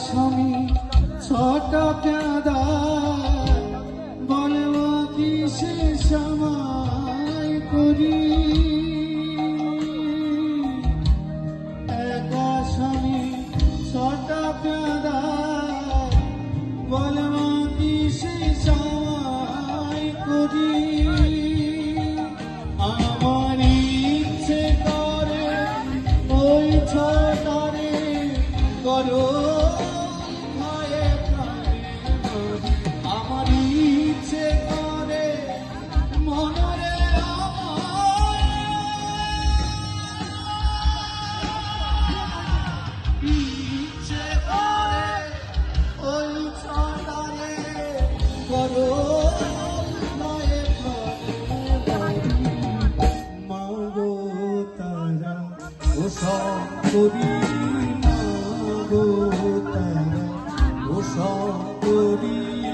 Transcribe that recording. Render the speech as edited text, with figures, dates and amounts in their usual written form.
স্বামী ছটা পেঁদা বলবো কি সে সময় করি একা স্বামী ছটা পেঁদা বলবো কি সে সময় করি আমার ইচ্ছে করে ওই ছটারে করো আমার ইচ্ছে করে মনরে ইচ্ছে করে ওই ছটারে করো মাগো তারা ও করি মাগো তারা ও করি